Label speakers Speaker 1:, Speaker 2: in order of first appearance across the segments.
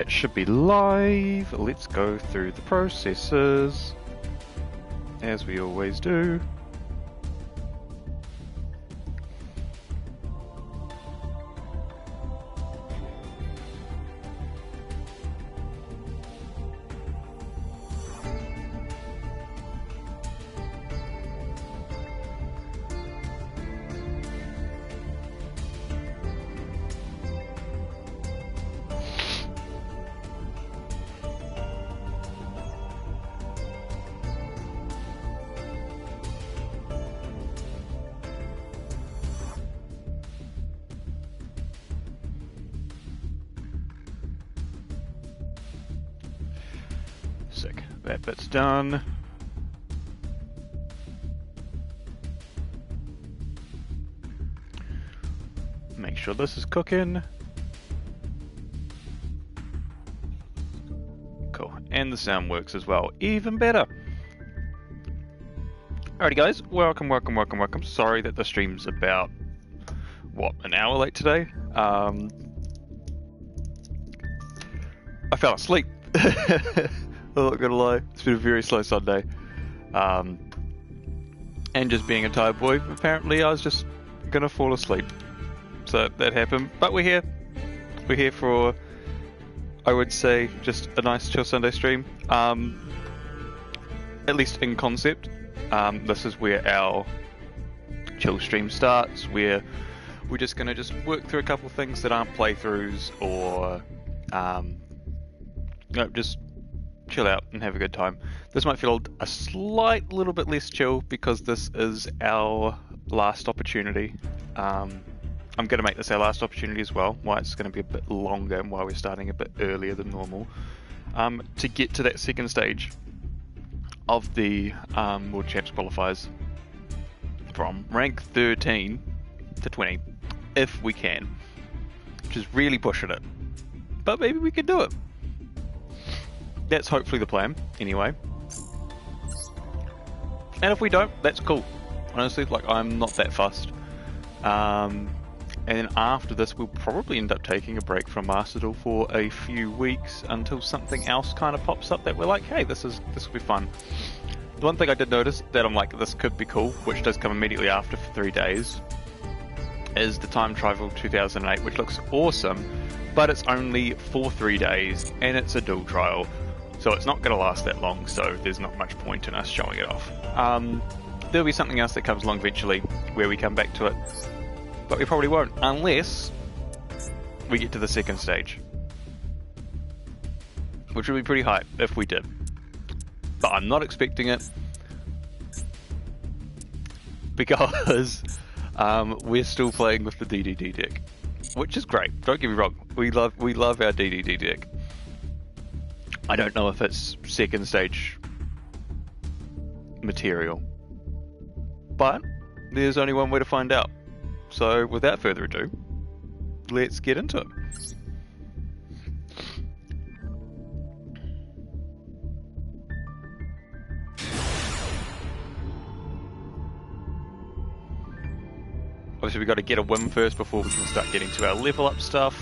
Speaker 1: It should be live. Let's go through the processes, as we always do. Sick. That bit's done. Make sure this is cooking. Cool. And the sound works as well. Even better. Alrighty guys, welcome. Sorry that the stream's about, what, an hour late today? I fell asleep. I'm not gonna lie, it's been a very slow Sunday. And just being a tired boy, apparently I was just gonna fall asleep. So that happened, but we're here. We're here for, I would say, just a nice chill Sunday stream. At least in concept. This is where our chill stream starts, where we're just gonna work through a couple of things that aren't playthroughs, or just chill out and have a good time. This might feel a slight little bit less chill because this is our last opportunity. I'm going to make this our last opportunity as well, why it's going to be a bit longer and why we're starting a bit earlier than normal, to get to that second stage of the World Champs qualifiers from rank 13 to 20, if we can, which is really pushing it, but maybe we can do it. That's hopefully the plan, anyway. And if we don't, that's cool. Honestly, like, I'm not that fussed. And then after this, we'll probably end up taking a break from Master Duel for a few weeks until something else kind of pops up that we're like, hey, this will be fun. The one thing I did notice that I'm like, this could be cool, which does come immediately after for 3 days, is the Time Travel 2008, which looks awesome, but it's only for 3 days, and it's a dual trial. So it's not going to last that long, so there's not much point in us showing it off. There'll be something else that comes along eventually where we come back to it, but we probably won't unless we get to the second stage, which would be pretty hype if we did. But I'm not expecting it because we're still playing with the DDD deck, which is great. Don't get me wrong, we love our DDD deck. I don't know if it's second stage material, but there's only one way to find out. So without further ado, let's get into it. Obviously we've got to get a win first before we can start getting to our level up stuff.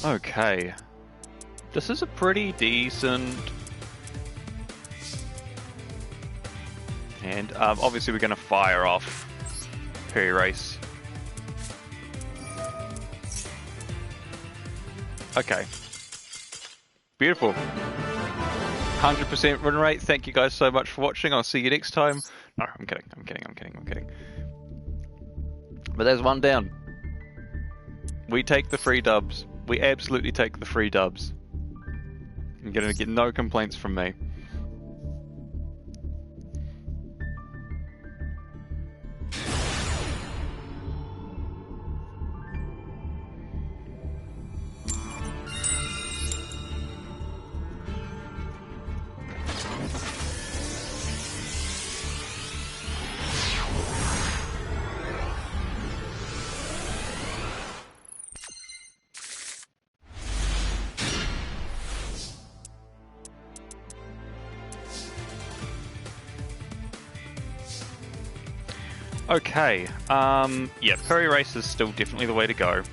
Speaker 1: Okay, this is a pretty decent, and obviously we're going to fire off Perry Race. Okay, beautiful. 100% win rate. Thank you guys so much for watching. I'll see you next time. No, I'm kidding. But there's one down. We take the free dubs. We absolutely take the free dubs. You're gonna get no complaints from me. Okay, yeah, Puri Race is still definitely the way to go.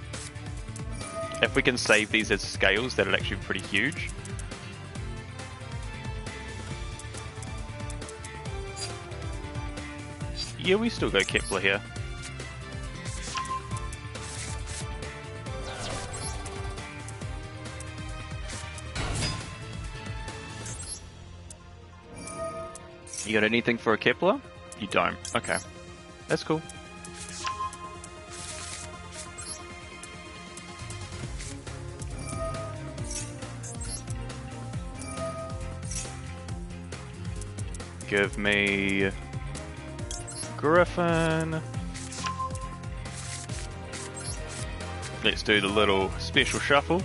Speaker 1: If we can save these as scales, that'll actually be pretty huge. Yeah, we still go Kepler here. You got anything for a Kepler? You don't. Okay. That's cool. Give me Griffin. Let's do the little special shuffle.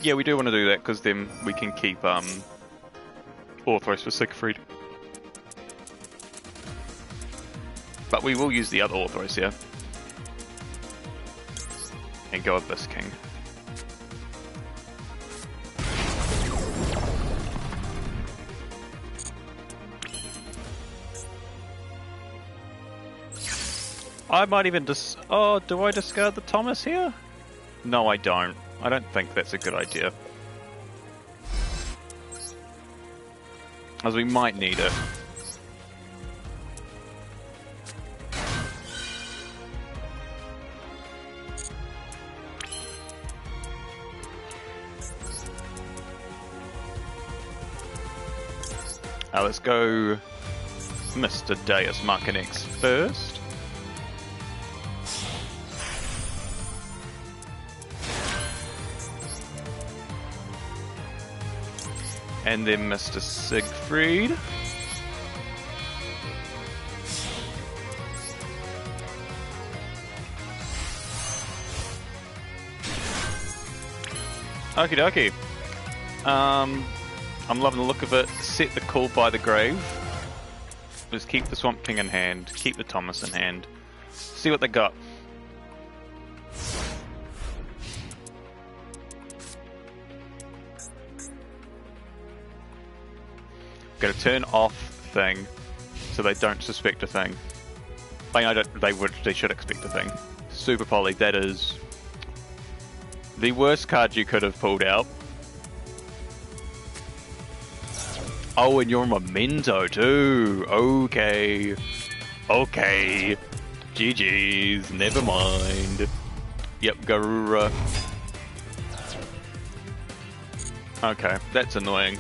Speaker 1: Yeah, we do want to do that because then we can keep Orthros for Siegfried. But we will use the other Orthros here. And go Abyss King. I might even oh, do I discard the Thomas here? No, I don't. I don't think that's a good idea. As we might need it. Let's go Mr. Deus Machinax first. And then Mr. Siegfried. Okie dokie. I'm loving the look of it. Set the Call by the Grave. Just keep the Swamp King in hand. Keep the Thomas in hand. See what they got. Got to turn off thing so they don't suspect a thing. I mean, they should expect a thing. Super Poly, that is the worst card you could have pulled out. Oh, and you're Memento too. Okay. Okay. GG's, never mind. Yep, Garura. Okay, that's annoying.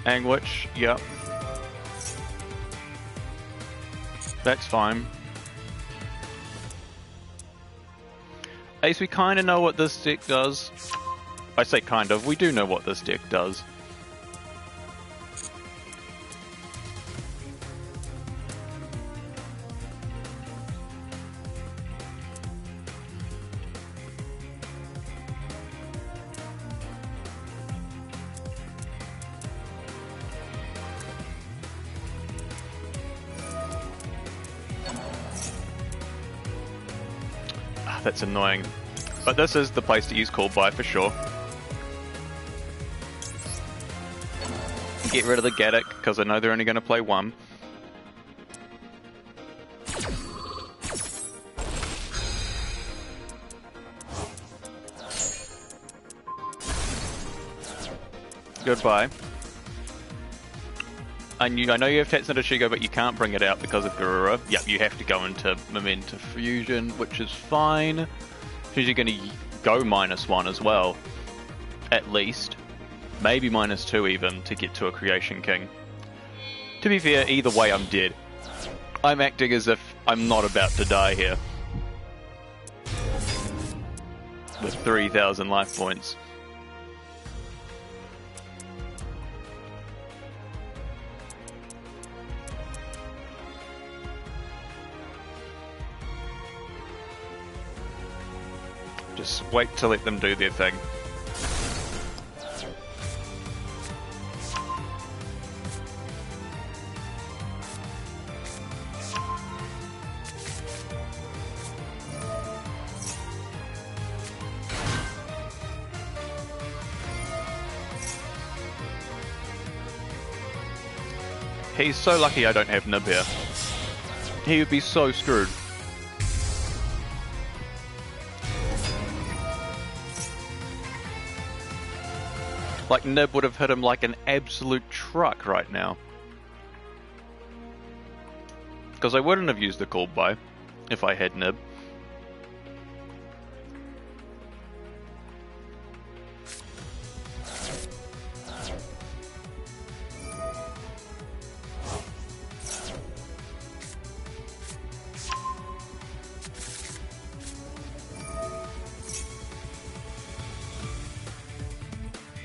Speaker 1: Anguish, yep. That's fine. Ace, we kind of know what this deck does. I say kind of, we do know what this deck does. That's annoying. But this is the place to use Call By for sure. Get rid of the Gaddock, because I know they're only going to play one. Goodbye. I know you have Tatsuna Shigo, but you can't bring it out because of Garura. Yep, you have to go into Memento Fusion, which is fine. Because you're going to go -1 as well. At least. Maybe -2 even, to get to a Creation King. To be fair, either way I'm dead. I'm acting as if I'm not about to die here. With 3,000 life points. Just wait to let them do their thing. He's so lucky I don't have Nib here. He would be so screwed. Like, Nib would have hit him like an absolute truck right now. Because I wouldn't have used the called by if I had Nib.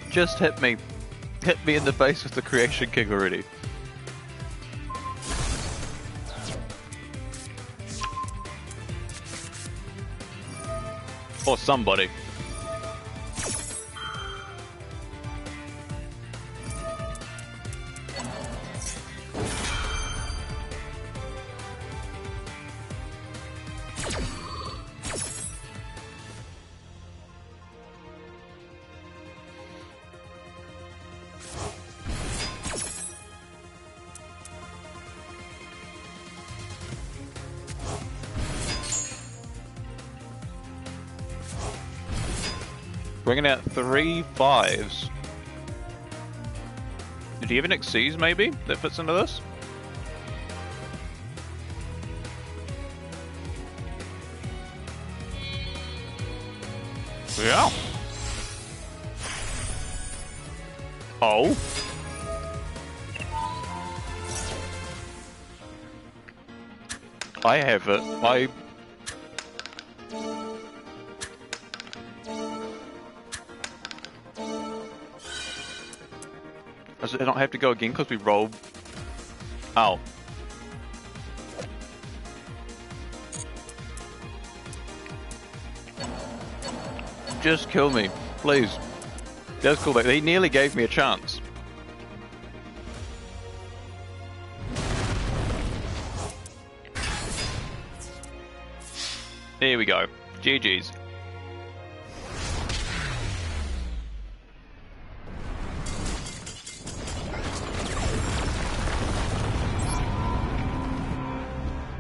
Speaker 1: Just hit me. Hit me in the face with the creation king already. Or somebody. Bringing out 3 5s. Did he have an Xyz maybe that fits into this? Yeah. Oh. I have it. Does it not have to go again because we rolled? Oh. Just kill me, please. That's cool. He nearly gave me a chance. There we go. GG's.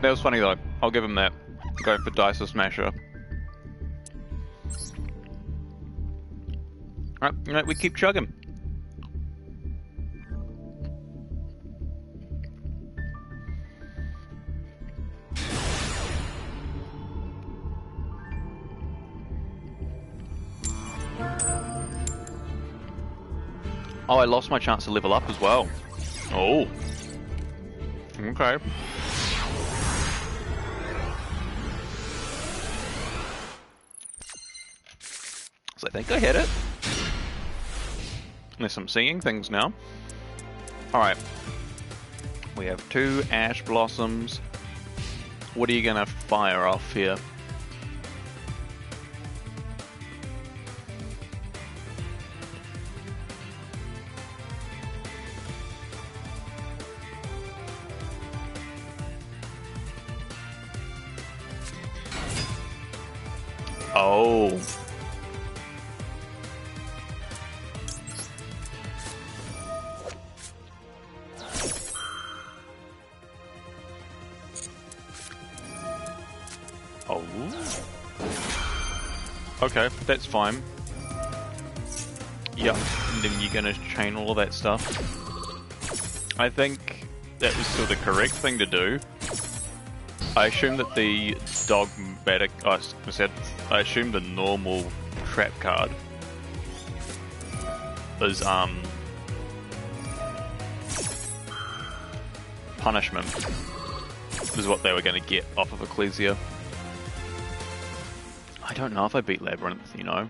Speaker 1: That was funny though. I'll give him that. Going for Dicer Smasher. Alright, we keep chugging. Oh, I lost my chance to level up as well. Oh. Okay. So I think I hit it. Unless I'm seeing things now. Alright. We have 2 Ash Blossoms. What are you gonna fire off here? Oh. Oh. Okay, that's fine. Yep, and then you're gonna chain all of that stuff. I think that was still the correct thing to do. I assume that the dogmatic, I assume the normal trap card is punishment is what they were going to get off of Ecclesia. I don't know if I beat Labyrinth, you know.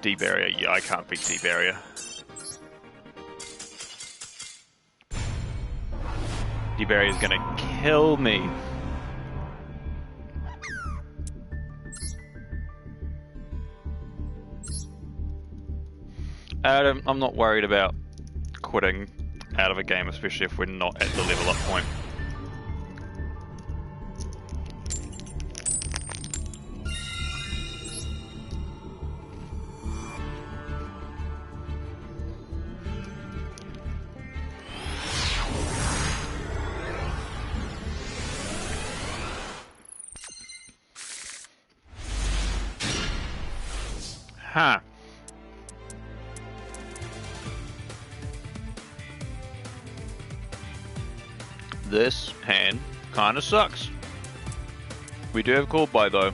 Speaker 1: D-Barrier, yeah, I can't beat D-Barrier. D-Barrier is gonna kill me. I'm not worried about quitting out of a game, especially if we're not at the level up point. Huh. This hand kind of sucks. We do have call by though.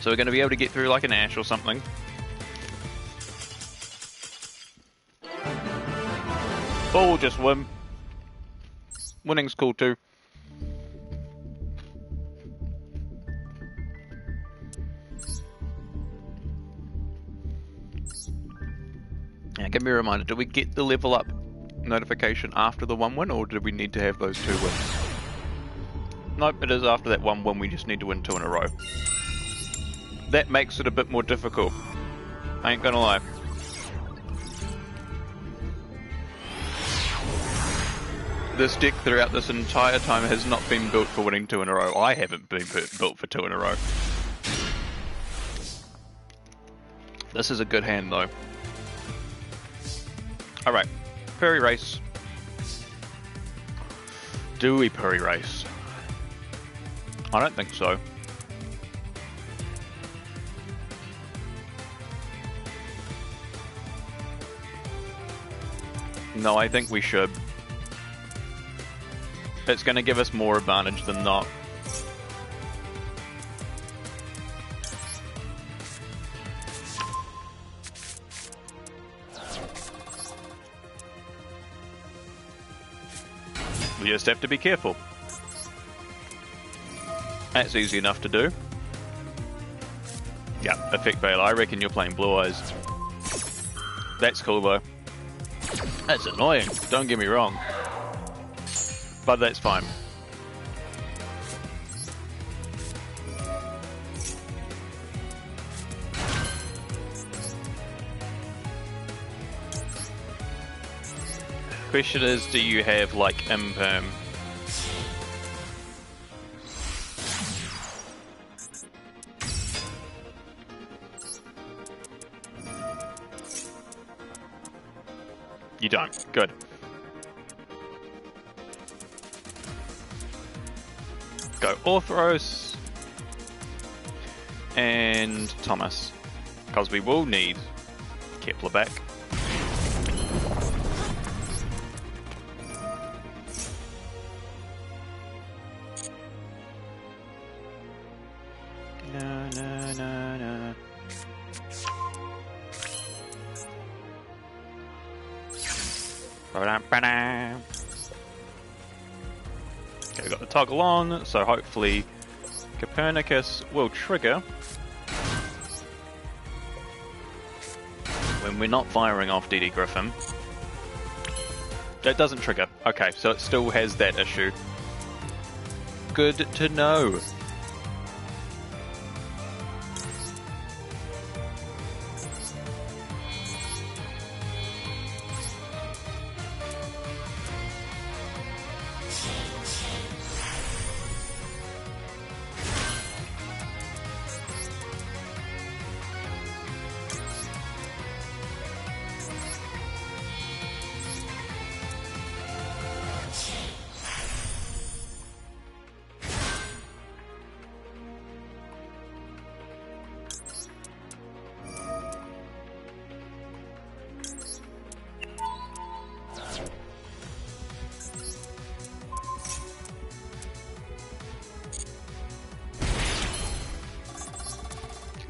Speaker 1: So we're going to be able to get through like an Ash or something. Or we'll just win. Winning's cool too. Now give me a reminder, did we get the level up notification after the 1 win, or did we need to have those 2 wins? Nope, it is after that 1 win, we just need to win 2 in a row. That makes it a bit more difficult. I ain't gonna lie. This deck throughout this entire time has not been built for winning 2 in a row. I haven't been built for 2 in a row. This is a good hand though. Alright, Purry Race. Do we Purry Race? I don't think so. No, I think we should. It's going to give us more advantage than not. We just have to be careful. That's easy enough to do. Yeah, Effect Veil. I reckon you're playing Blue Eyes. That's cool though. That's annoying, don't get me wrong. But that's fine. Question is, do you have like imperm? You don't. Good. Go Orthros and Thomas, because we will need Kepler back. No, no, no, no. Ba-dum. Okay, we got the toggle on, so hopefully Copernicus will trigger when we're not firing off DD Griffin. It doesn't trigger. Okay, so it still has that issue. Good to know.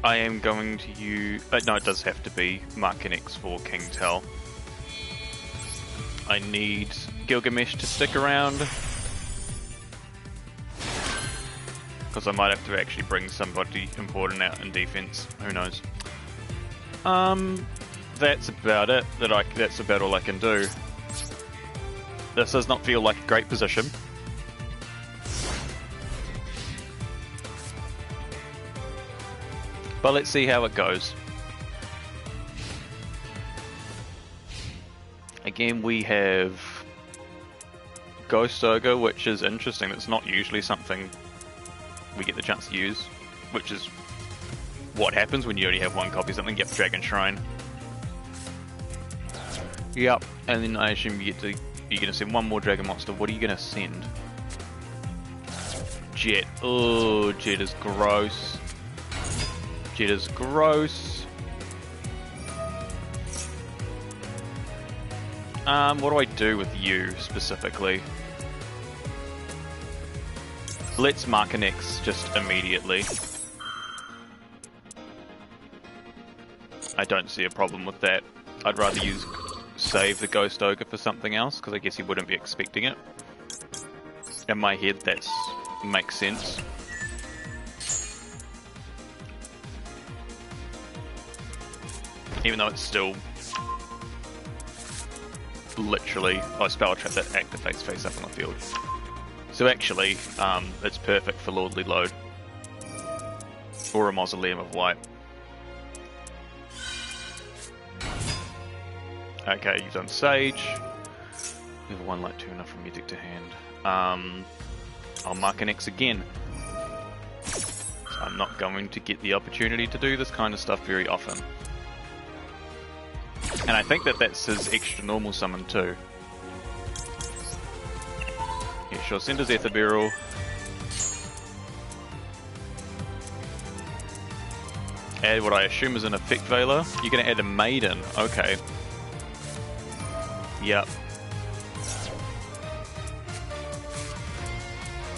Speaker 1: I am going to use... no, it does have to be Markin X for King Tell. I need Gilgamesh to stick around, because I might have to actually bring somebody important out in defense. Who knows? That's about it. That's about all I can do. This does not feel like a great position. But let's see how it goes. Again, we have Ghost Ogre, which is interesting. It's not usually something we get the chance to use, which is what happens when you only have one copy of something. Yep, Dragon Shrine. Yep, and then I assume you're gonna send one more Dragon Monster. What are you gonna send? Jet. Oh, Jet is gross. Jet is gross. What do I do with you specifically? Let's mark an X just immediately. I don't see a problem with that. I'd rather save the Ghost Ogre for something else, because I guess he wouldn't be expecting it. In my head, that makes sense. Even though it's still literally a spell trap that activates face up on the field. So actually, it's perfect for Lordly Load. Or a Mausoleum of Light. Okay, you've done Sage. Level 1 Light 2 enough from your deck to hand. I'll mark an X again. I'm not going to get the opportunity to do this kind of stuff very often. And I think that's his extra normal summon too. Yeah, sure, send his Ether Beryl. Add what I assume is an Effect Veiler. You're going to add a Maiden, okay. Yep.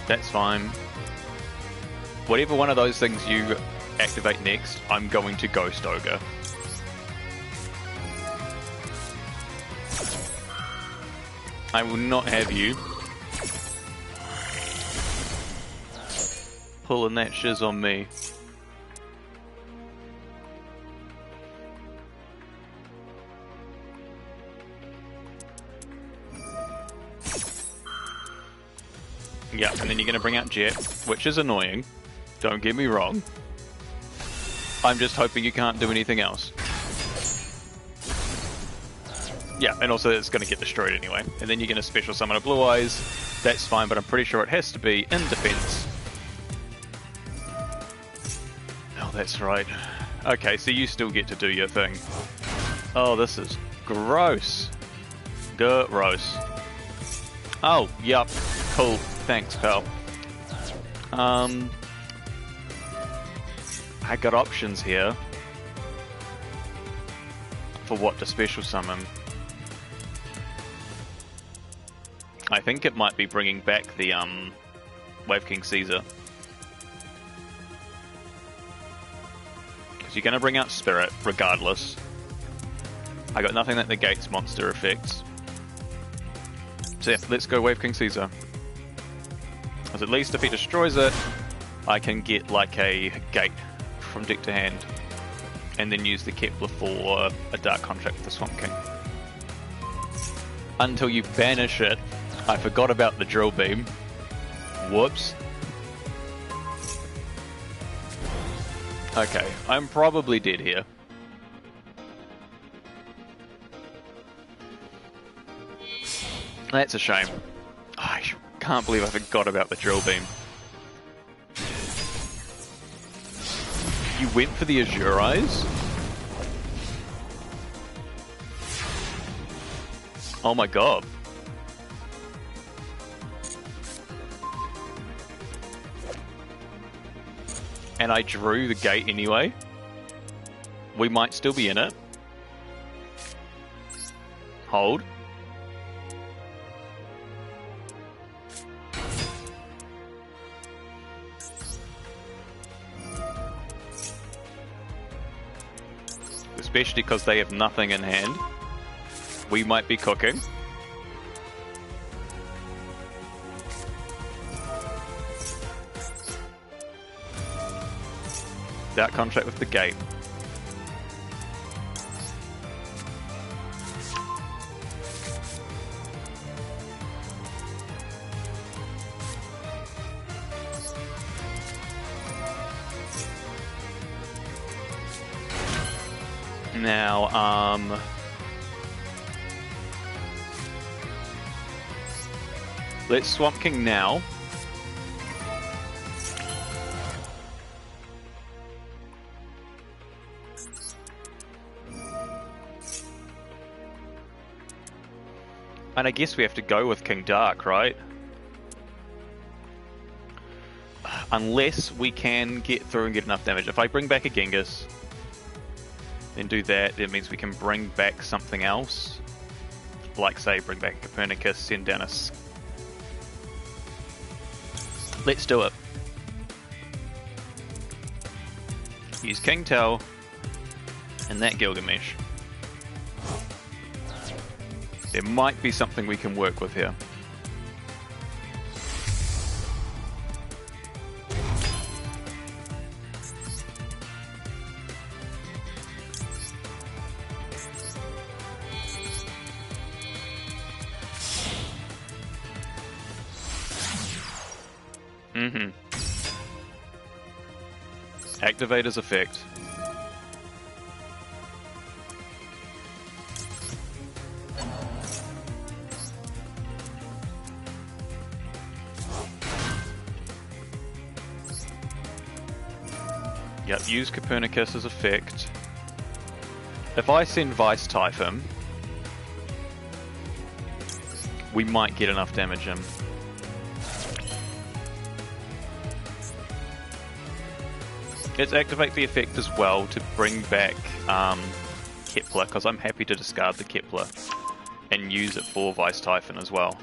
Speaker 1: That's fine. Whatever one of those things you activate next, I'm going to Ghost Ogre. I will not have you pulling that shiz on me. Yeah, and then you're going to bring out Jet, which is annoying. Don't get me wrong. I'm just hoping you can't do anything else. Yeah, and also it's going to get destroyed anyway. And then you're going to special summon a Blue Eyes. That's fine, but I'm pretty sure it has to be in defense. Oh, that's right. Okay, so you still get to do your thing. Oh, this is gross. Gross. Oh, yup. Cool. Thanks, pal. I got options here for what to special summon. I think it might be bringing back the Wave King Caesar. Because you're going to bring out Spirit, regardless. I got nothing that negates monster effects. So yeah, let's go Wave King Caesar. Because at least if he destroys it, I can get like a gate from deck to hand. And then use the Kepler for a Dark Contract with the Swamp King. Until you banish it. I forgot about the Drill Beam. Whoops. Okay, I'm probably dead here. That's a shame. I can't believe I forgot about the Drill Beam. You went for the Azure Eyes? Oh my god. And I drew the gate anyway. We might still be in it. Hold. Especially because they have nothing in hand. We might be cooking. Dark Contract with the gate. Now, let's Swamp King now. And I guess we have to go with King Dark, right? Unless we can get through and get enough damage. If I bring back a Genghis, then do that, it means we can bring back something else. Like, say, bring back a Copernicus, send down a... Let's do it. Use King Tell and that Gilgamesh. There might be something we can work with here. Activator's effect. Yep, use Copernicus as effect. If I send Vice type him, we might get enough damage in. Let's activate the effect as well to bring back Kepler, because I'm happy to discard the Kepler and use it for Vice Typhon as well.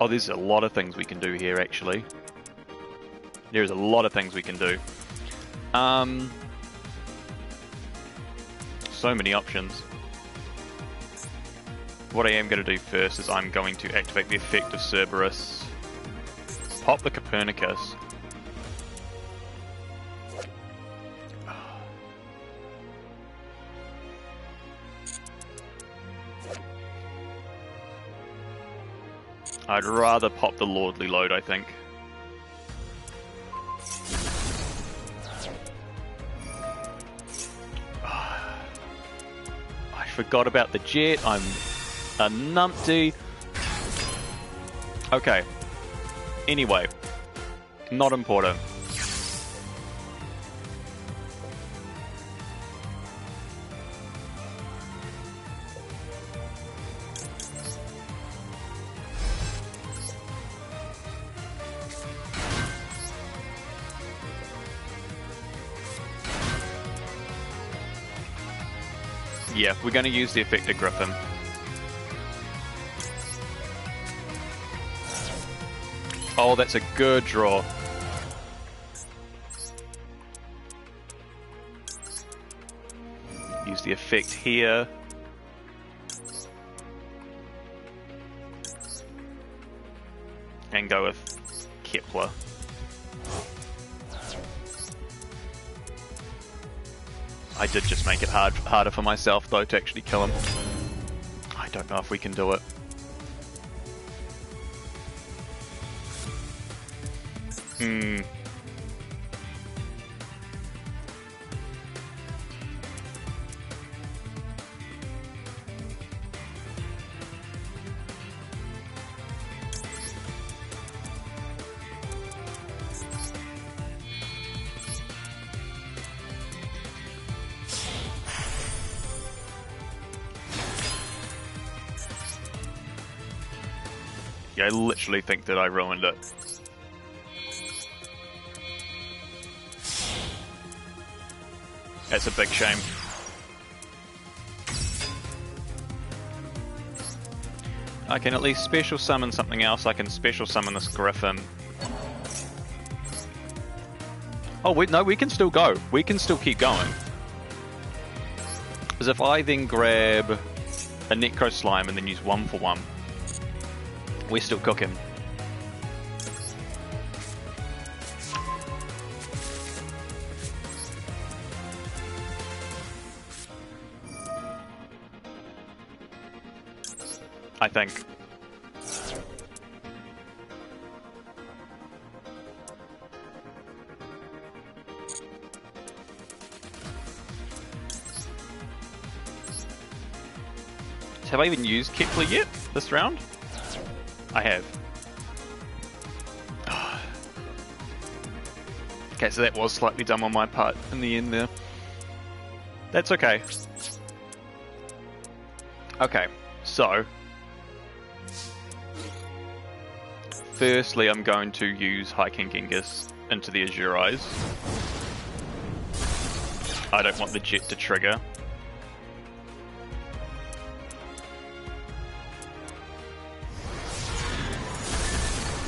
Speaker 1: Oh, there's a lot of things we can do here, actually. There's a lot of things we can do. So many options. What I am going to do first is I'm going to activate the effect of Cerberus. Pop the Copernicus. I'd rather pop the Lordly Load, I think. I forgot about the jet. I'm a numpty. Okay. Anyway, not important. Yeah, we're going to use the effect of Griffin. Oh, that's a good draw. Use the effect here. And go with Kepler. I did just make it harder for myself, though, to actually kill him. I don't know if we can do it. Yeah, I literally think that I ruined it. That's a big shame. I can at least special summon something else. I can special summon this Griffin. Oh, wait, no, we can still go. We can still keep going. Because if I then grab a Necro Slime and then use 1-for-1, we're still cooking. I think. Have I even used Kepler yet this round? I have. Okay, so that was slightly dumb on my part in the end there. That's okay. Okay, so firstly I'm going to use High King Genghis into the Azure Eyes. I don't want the jet to trigger.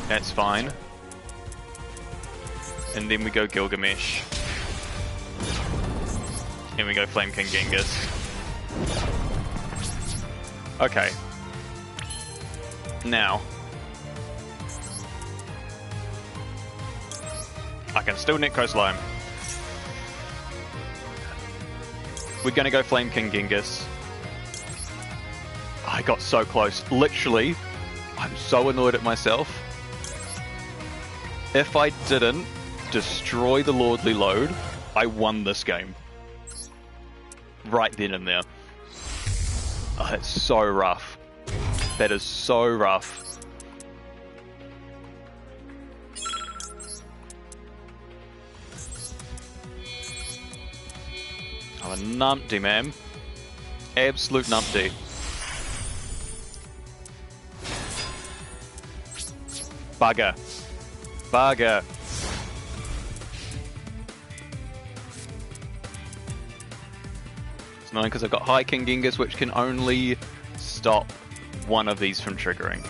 Speaker 1: That's fine. And then we go Gilgamesh. And we go Flame King Genghis. Okay. Now. I can still Necro Slime. We're gonna go Flame King Genghis. I got so close. Literally, I'm so annoyed at myself. If I didn't destroy the Lordly Load, I won this game. Right then and there. Oh, that's so rough. That is so rough. I'm a numpty, man. Absolute numpty. Bugger. Bugger. It's annoying because I've got High King Genghis, which can only stop one of these from triggering.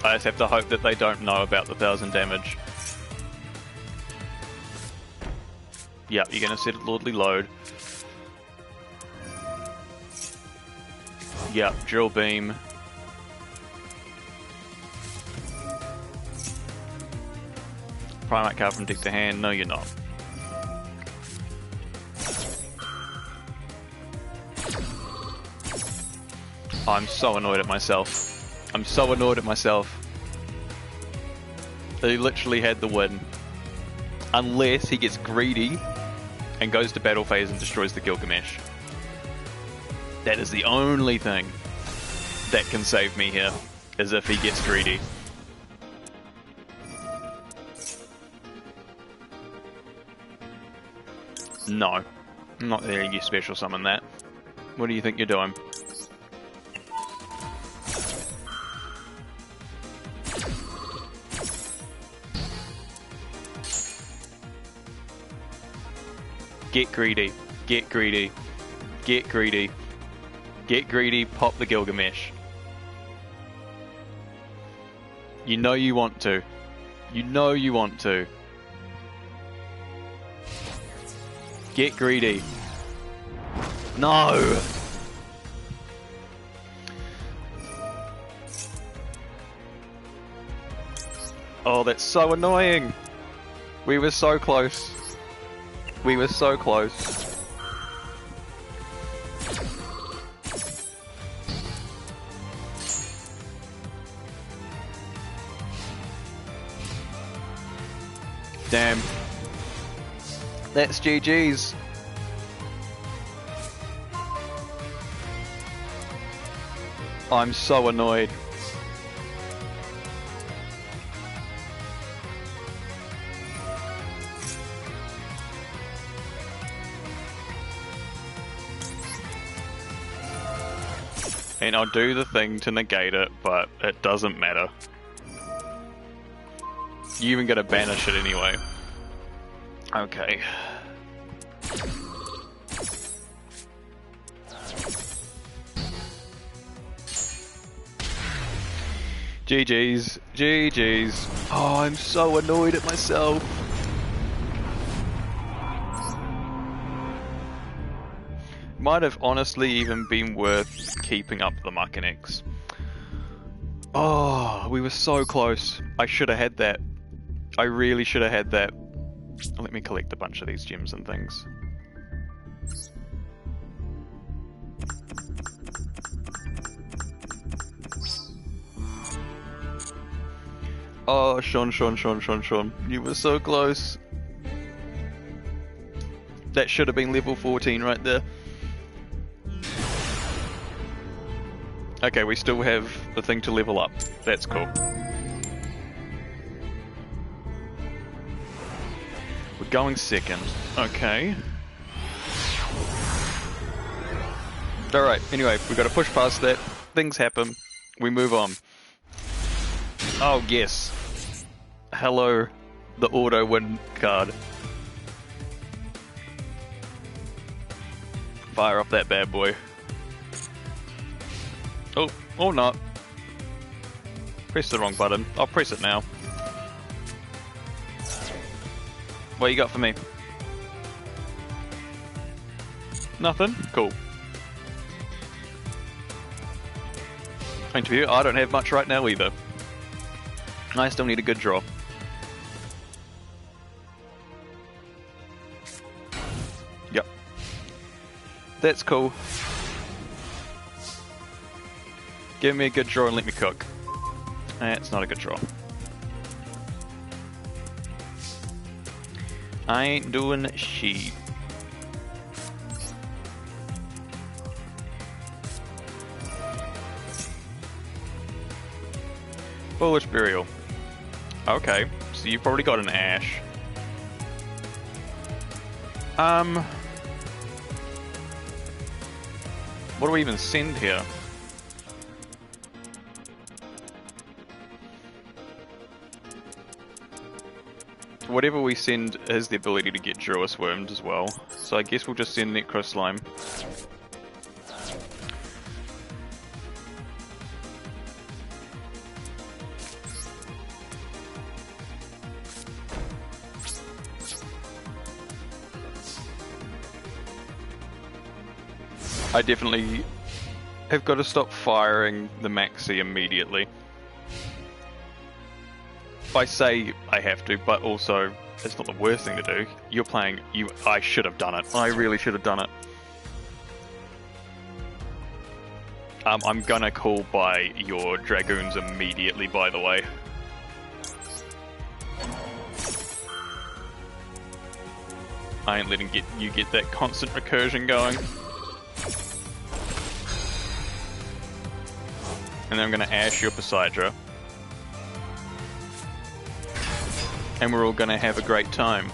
Speaker 1: I just have to hope that they don't know about the 1000 damage. Yep, you're gonna set a Lordly Load. Yep, Drill Beam. Primate card from deck to hand. No, you're not. I'm so annoyed at myself. I'm so annoyed at myself. He literally had the win. Unless he gets greedy and goes to battle phase and destroys the Gilgamesh. That is the only thing that can save me here, is if he gets greedy. No, I'm not letting you special summon that. What do you think you're doing? Get greedy, get greedy, get greedy, get greedy, pop the Gilgamesh. You know you want to. You know you want to. Get greedy. No! Oh, that's so annoying. We were so close. We were so close. Damn. That's GG's. I'm so annoyed. And I'll do the thing to negate it, but it doesn't matter. You even gotta banish it anyway. Okay. GG's. GG's. Oh, I'm so annoyed at myself. Might have honestly even been worth keeping up the Muckinex. Oh, we were so close. I should have had that. I really should have had that. Let me collect a bunch of these gems and things. Oh, Sean. You were so close. That should have been level 14 right there. Okay, we still have the thing to level up. That's cool. We're going second. Okay. Alright, anyway, we gotta push past that. Things happen. We move on. Oh, yes. Hello, the auto win card. Fire up that bad boy. Oh, or not. Press the wrong button. I'll press it now. What you got for me? Nothing? Cool. Interview? I don't have much right now either. I still need a good draw. Yep. That's cool. Give me a good draw and let me cook. That's not a good draw. I ain't doing shit. Foolish Burial. Okay, so you've probably got an Ash. What do we even send here? Whatever we send has the ability to get Druis wormed as well. So I guess we'll just send Necro Slime. I definitely have got to stop firing the Maxi immediately. I say I have to, but also it's not the worst thing to do. You're playing. I should have done it. I really should have done it. I'm gonna call by your Dragoons immediately, by the way. I ain't letting you get that constant recursion going. And then I'm gonna Ash your Poseidra. And we're all gonna have a great time.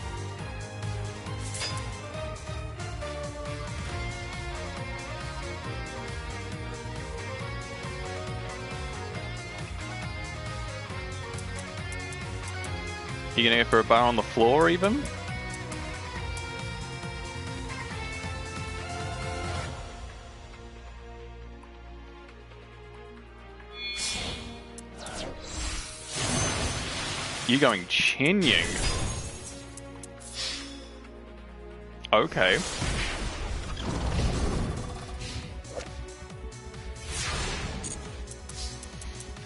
Speaker 1: You gonna go for a bar on the floor even? You're going Chen Ying. Okay.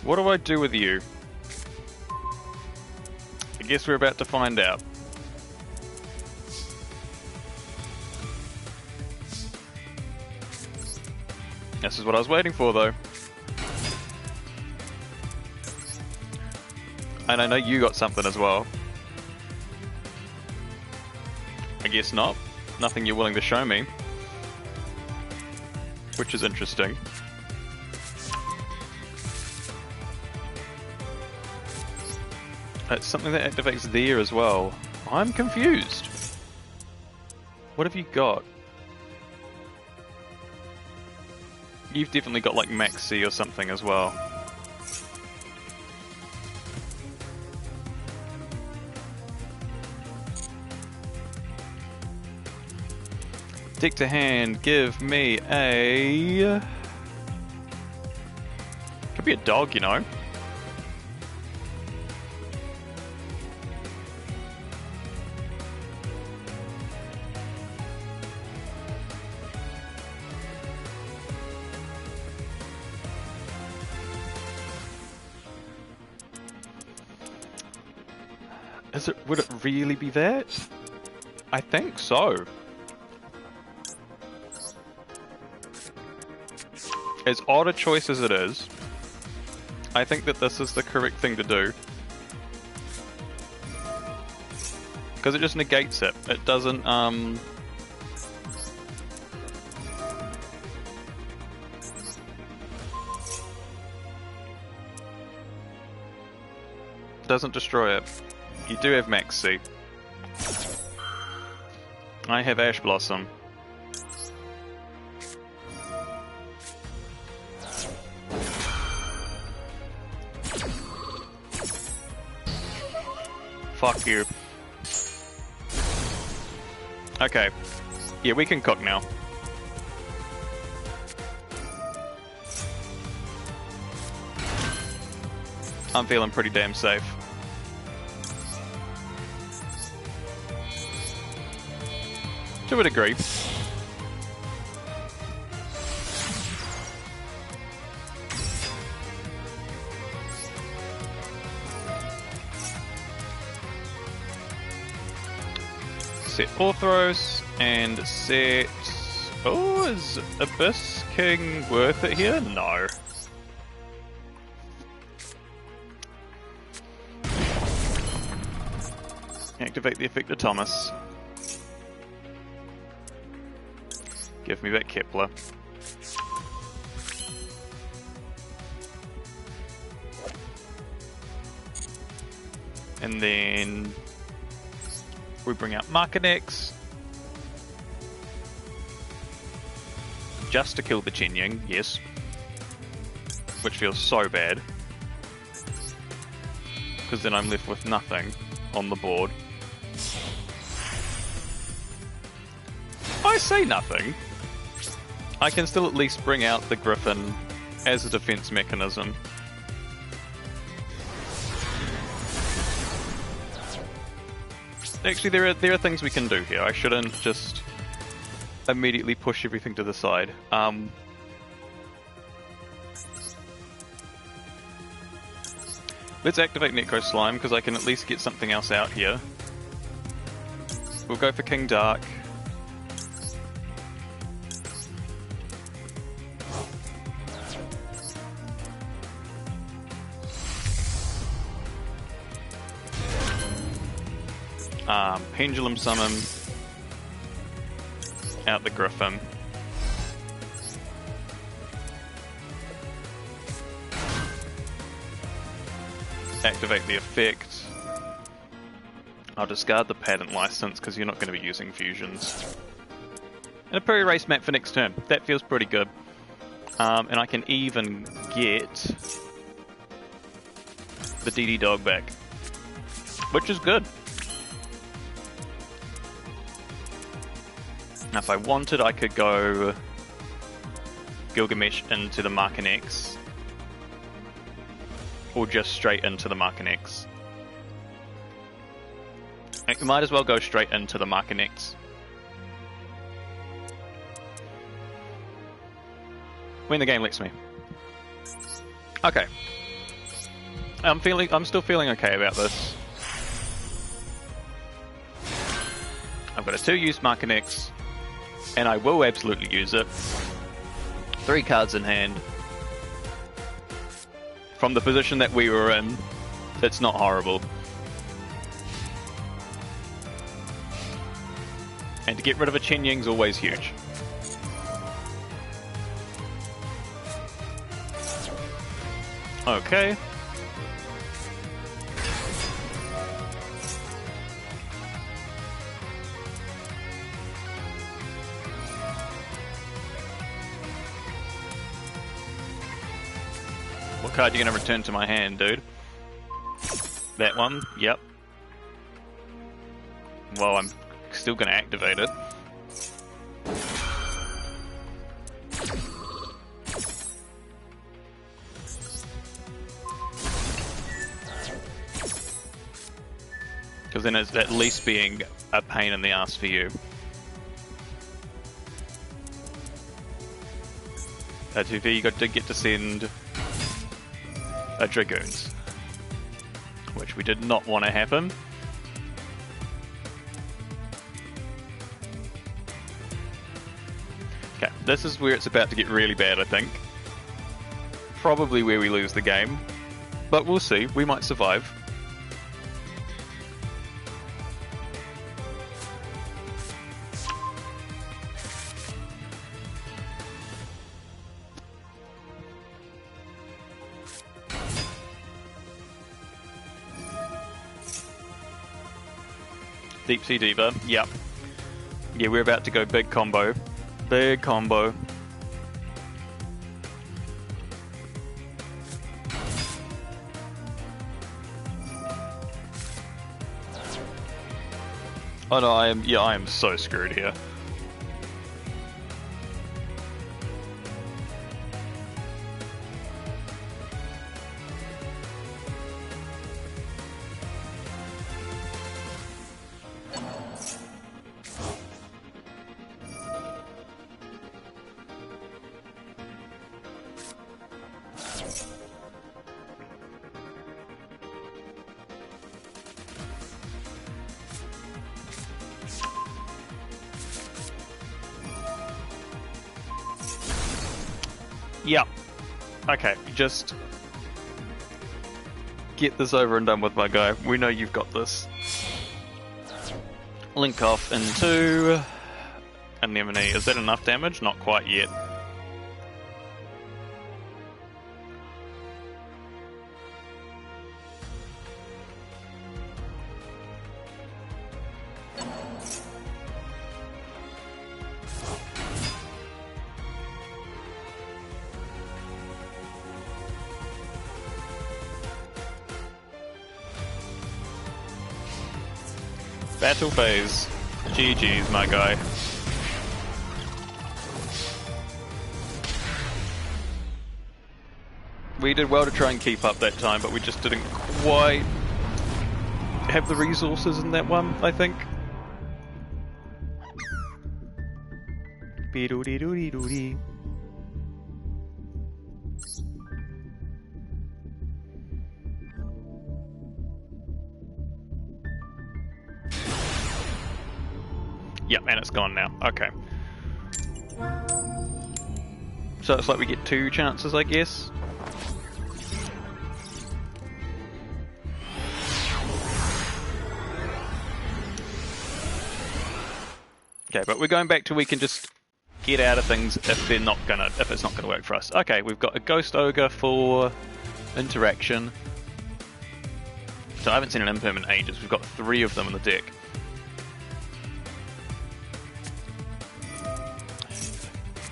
Speaker 1: What do I do with you? I guess we're about to find out. This is what I was waiting for, though. And I know you got something as well. I guess not. Nothing you're willing to show me. Which is interesting. It's something that activates there as well. I'm confused. What have you got? You've definitely got like Maxi or something as well. Deck to hand, give me a... Could be a dog, you know. Would it really be that? I think so. As odd a choice as it is, I think that this is the correct thing to do. because it just negates it. It doesn't destroy it. You do have Max C. I have Ash Blossom. Fuck you. Okay. Yeah, we can cook now. I'm feeling pretty damn safe. To a degree. Set Orthros and set... Oh, is Abyss King worth it here? No. Activate the effect of Thomas. Give me that Kepler. And then we bring out Markinex. Just to kill the Chenying, yes. Which feels so bad. Because then I'm left with nothing on the board. I say nothing. I can still at least bring out the Griffin as a defense mechanism. Actually, there are things we can do here. I shouldn't just immediately push everything to the side. Let's activate Necro Slime, because I can at least get something else out here. We'll go for King Dark. Pendulum Summon. Out the Griffin. Activate the effect. I'll discard the patent license because you're not going to be using fusions. And a pre-erase map for next turn. That feels pretty good. And I can even get the DD Dog back, which is good. Now, if I wanted, I could go Gilgamesh into the Markinex. Or just straight into the Markinex. I might as well go straight into the Markinex. When the game lets me. Okay. I'm still feeling okay about this. I've got a 2-use Markinex. And I will absolutely use it. 3 cards in hand. From the position that we were in, it's not horrible. And to get rid of a Chenying's always huge. Okay. What card are you going to return to my hand, dude? That one? Yep. Well, I'm still going to activate it. Because then it's at least being a pain in the ass for you. That's if you got to get to send a Dragoons, which we did not want to happen. Okay, this is where it's about to get really bad, I think. Probably where we lose the game, but we'll see. We might survive. Deep Sea Diva, yep. Yeah, we're about to go big combo. Big combo. Oh no, I am so screwed here. Yep. Okay, just get this over and done with, my guy. We know you've got this. Link off into Anemone. Is that enough damage? Not quite yet. Battle phase. GG's, my guy. We did well to try and keep up that time, but we just didn't quite have the resources in that one, I think. Be-do-dee-do-dee-do-dee. Yep, and it's gone now. Okay. So it's like we get 2 chances, I guess. Okay, but we're going back to we can just get out of things if it's not gonna work for us. Okay, we've got a Ghost Ogre for interaction. So I haven't seen an Imperm in ages. We've got 3 of them in the deck.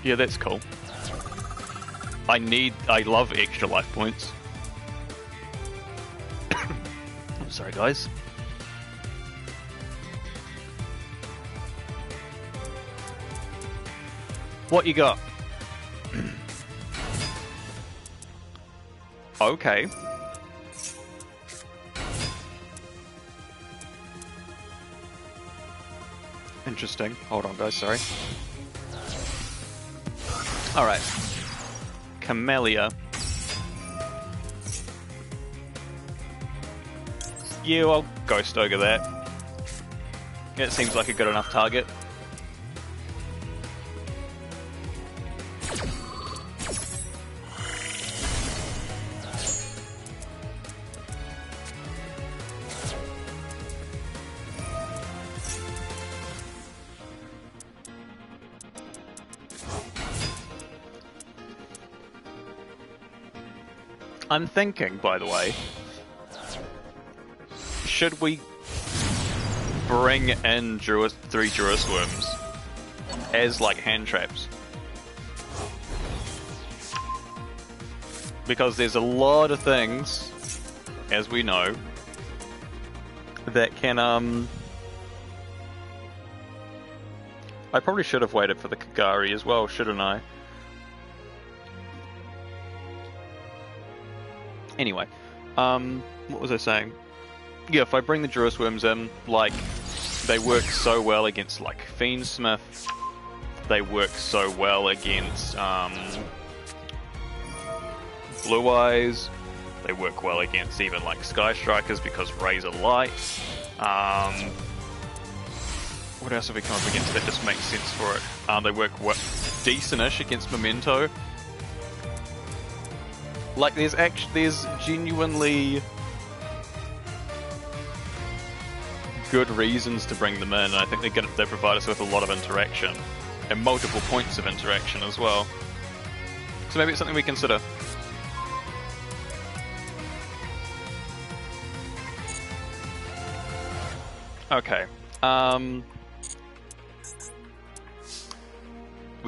Speaker 1: Yeah, that's cool. I love extra life points. I'm sorry, guys. What you got? Okay. Interesting. Hold on, guys, sorry. Alright. Camellia. Yeah, I'll Ghost Ogre that. It seems like a good enough target. I'm thinking, by the way, should we bring in 3 Druisworms as like hand traps? Because there's a lot of things, as we know, that can I probably should have waited for the Kagari as well, shouldn't I? Anyway, what was I saying? Yeah, if I bring the Druisworms in, like, they work so well against, like, Fiendsmith. They work so well against, Blue Eyes. They work well against even, like, Sky Strikers because Razor Light. What else have we come up against that just makes sense for it? They work decent-ish against Memento. Like, there's genuinely good reasons to bring them in, and I think they provide us with a lot of interaction and multiple points of interaction as well. So maybe it's something we consider. Okay, We're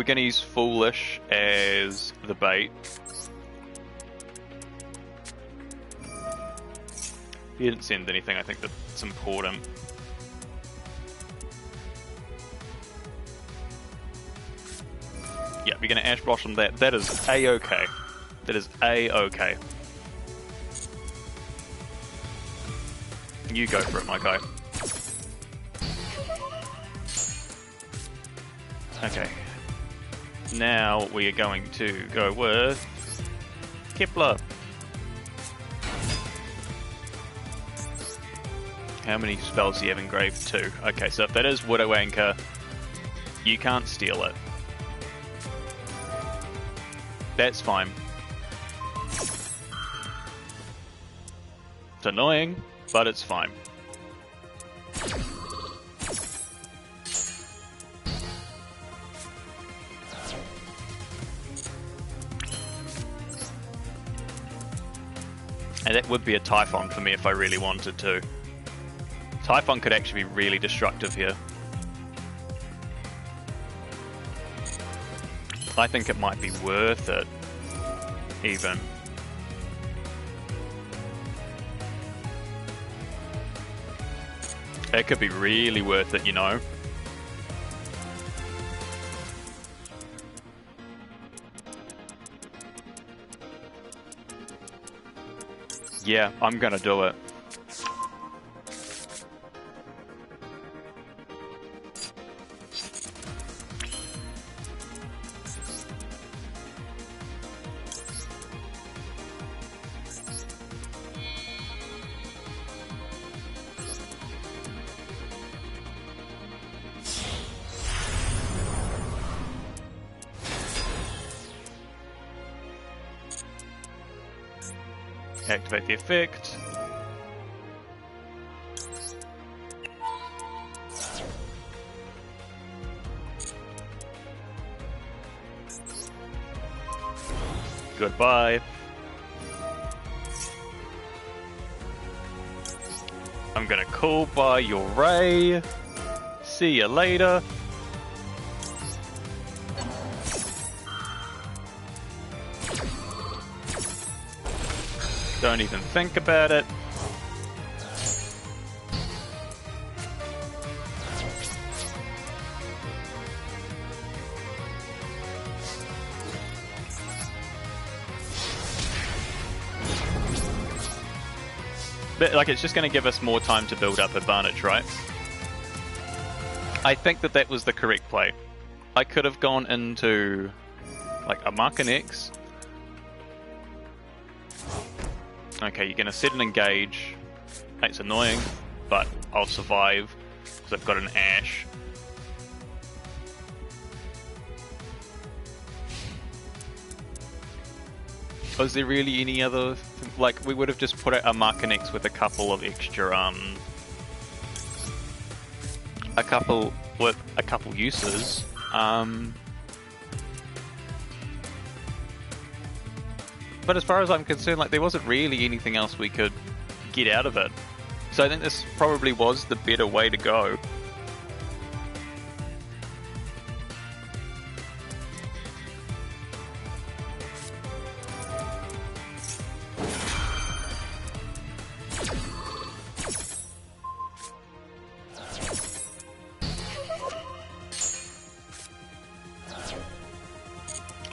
Speaker 1: gonna use Foolish as the bait. He didn't send anything, I think that's important. Yeah, we're gonna Ash Blossom that. That is A-okay. That is A-okay. You go for it, my guy. Okay. Now we are going to go with Kepler. How many spells do you have engraved? 2. Okay, so if that is Widow Anchor, you can't steal it. That's fine. It's annoying, but it's fine. And that would be a Typhon for me if I really wanted to. Typhon could actually be really destructive here. I think it might be worth it, even. It could be really worth it, you know. Yeah, I'm gonna do it. Activate the effect. Goodbye. I'm gonna call by your ray. See you later. Don't even think about it. But, like, it's just going to give us more time to build up advantage, right? I think that that was the correct play. I could have gone into, like, a Mark and X. Okay, you're going to set an engage. It's annoying, but I'll survive because I've got an Ash. Was there really any other... Like, we would have just put out a Mark and X with a couple of extra, a couple uses. But as far as I'm concerned, like, there wasn't really anything else we could get out of it. So I think this probably was the better way to go.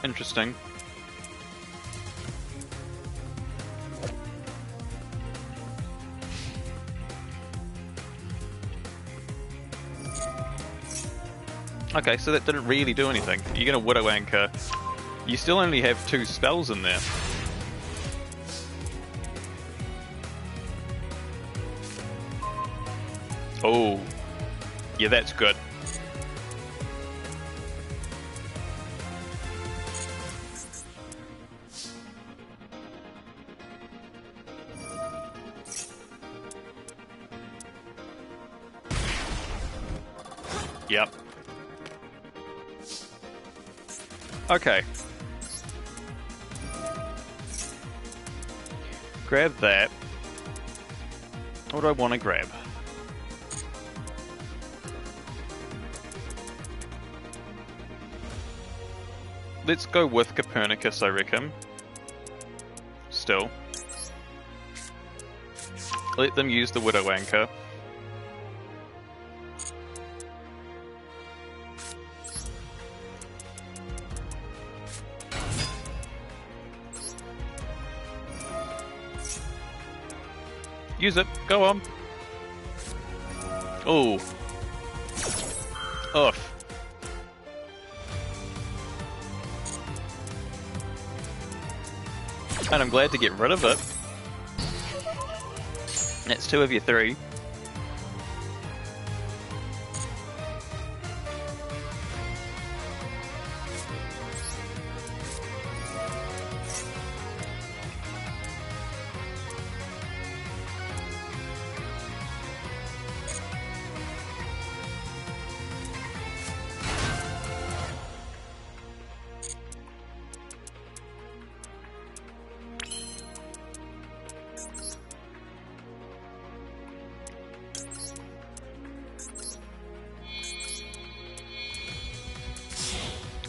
Speaker 1: Interesting. Okay, so that didn't really do anything. You're gonna Widow Anchor. You still only have 2 spells in there. Oh. Yeah, that's good. Yep. Okay. Grab that. What do I want to grab? Let's go with Copernicus, I reckon. Still. Let them use the Widow Anchor. Use it. Go on. Oh. Ugh. And I'm glad to get rid of it. That's 2 of your 3.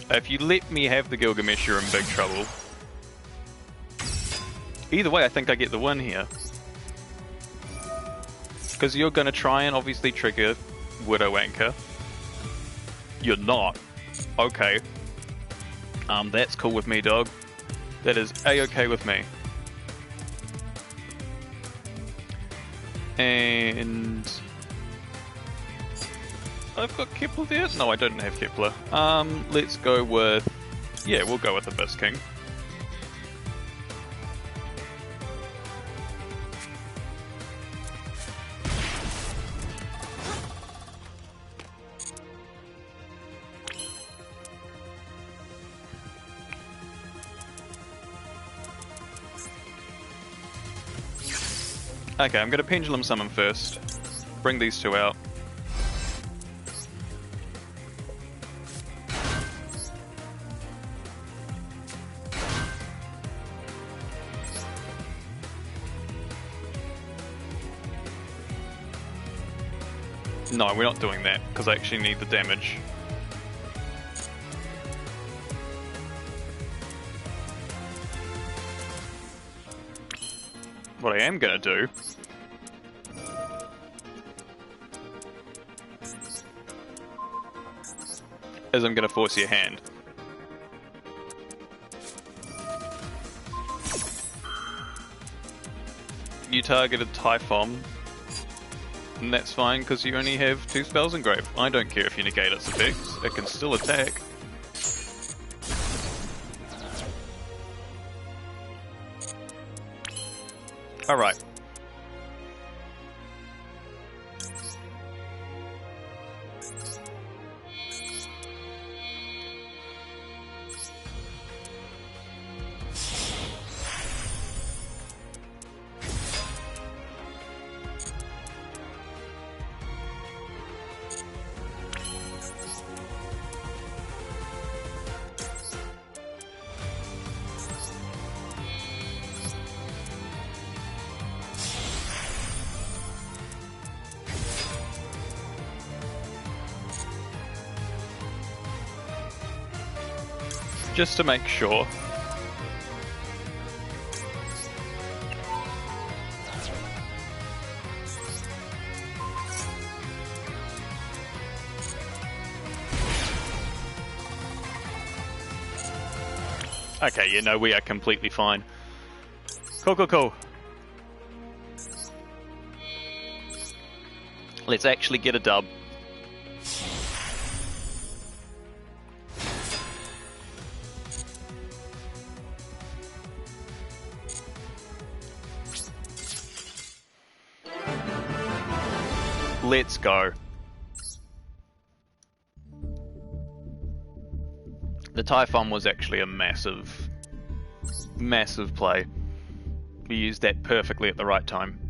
Speaker 1: If you let me have the Gilgamesh, you're in big trouble. Either way, I think I get the win here. Because you're going to try and obviously trigger Widow Anchor. You're not. Okay. That's cool with me, dog. That is A-okay with me. And... I've got Kepler there? No, I don't have Kepler. Let's go with... Yeah, we'll go with Abyss King. Okay, I'm going to Pendulum Summon first. Bring these 2 out. No, we're not doing that, because I actually need the damage. What I am going to do... is I'm going to force your hand. You targeted Typhon. And that's fine, because you only have 2 spells engraved. I don't care if you negate its effects, it can still attack. Alright. Just to make sure. Okay, you know, we are completely fine. Cool, cool, cool. Let's actually get a dub. Let's go. The Typhon was actually a massive, massive play. We used that perfectly at the right time.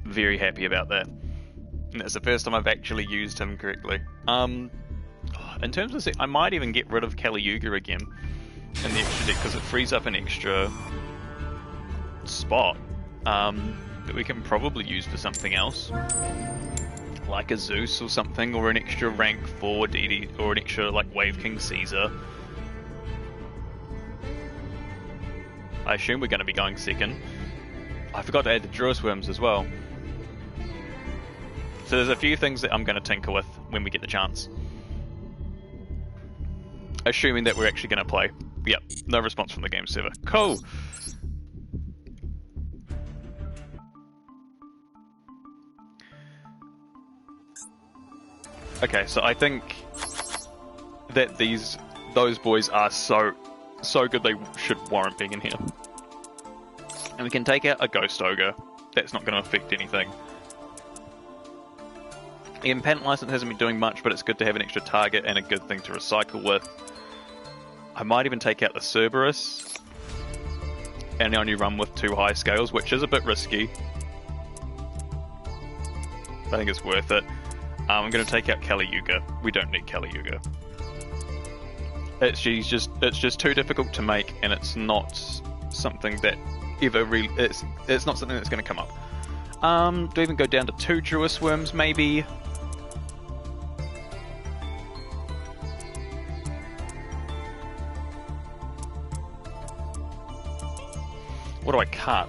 Speaker 1: Very happy about that. And that's the first time I've actually used him correctly. In terms of I might even get rid of Kali Yuga again in the extra deck because it frees up an extra spot. That we can probably use for something else, like a Zeus or something, or an extra rank 4 DD, or an extra like Wave King Caesar. I assume we're going to be going second. I forgot to add the Druid Worms as well. So there's a few things that I'm going to tinker with when we get the chance. Assuming that we're actually going to play. Yep, no response from the game server. Cool! Okay, so I think that those boys are so good they should warrant being in here. And we can take out a Ghost Ogre. That's not going to affect anything. The Patent License hasn't been doing much, but it's good to have an extra target and a good thing to recycle with. I might even take out the Cerberus and only run with 2 high scales, which is a bit risky. I think it's worth it. I'm going to take out Kali-Yuga. We don't need Kali-Yuga. It's just too difficult to make, and it's not something that ever really... It's not something that's going to come up. Do I even go down to 2 Druid Worms, maybe? What do I cut?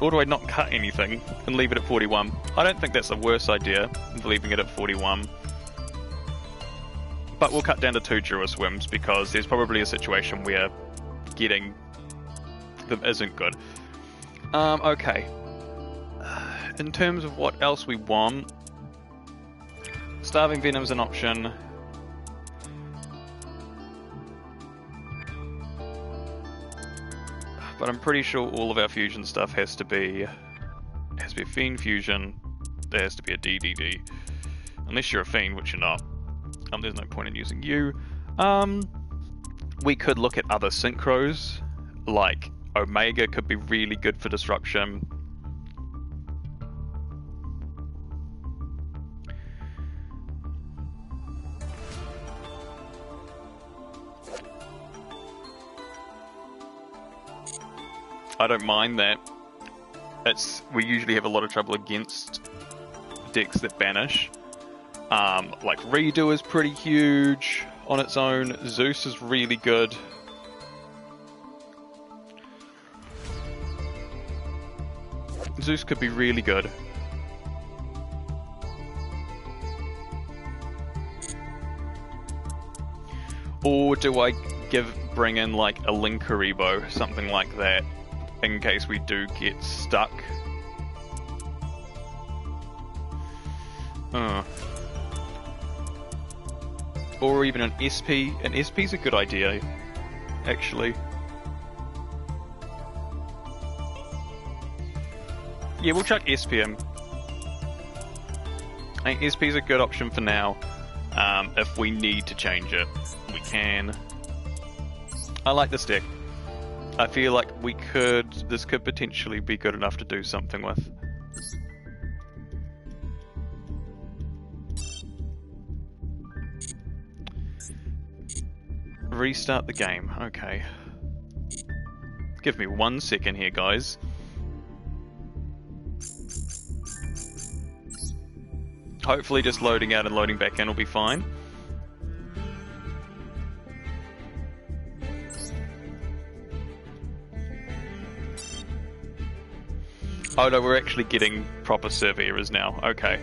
Speaker 1: Or do I not cut anything and leave it at 41? I don't think that's the worst idea, leaving it at 41. But we'll cut down to 2 Druid Worms because there's probably a situation where getting them isn't good. Okay. In terms of what else we want, Starving Venom's an option. But I'm pretty sure all of our fusion stuff has to be a Fiend Fusion. There has to be a DDD. Unless you're a Fiend, which you're not. There's no point in using you. We could look at other synchros, like Omega could be really good for disruption. I don't mind that. We usually have a lot of trouble against decks that banish. Like Redo is pretty huge on its own. Zeus is really good. Zeus could be really good. Or do I bring in like a Linkuribo, something like that, in case we do get stuck? Or even an SP. An SP's a good idea, actually. Yeah, we'll chuck SPM. I think SP's a good option for now. If we need to change it, we can. I like this deck. I feel like this could potentially be good enough to do something with. Restart the game, okay. Give me 1 second here, guys. Hopefully just loading out and loading back in will be fine. Oh no, we're actually getting proper server errors now, okay.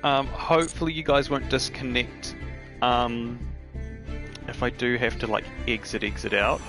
Speaker 1: Hopefully you guys won't disconnect if I do have to like exit out.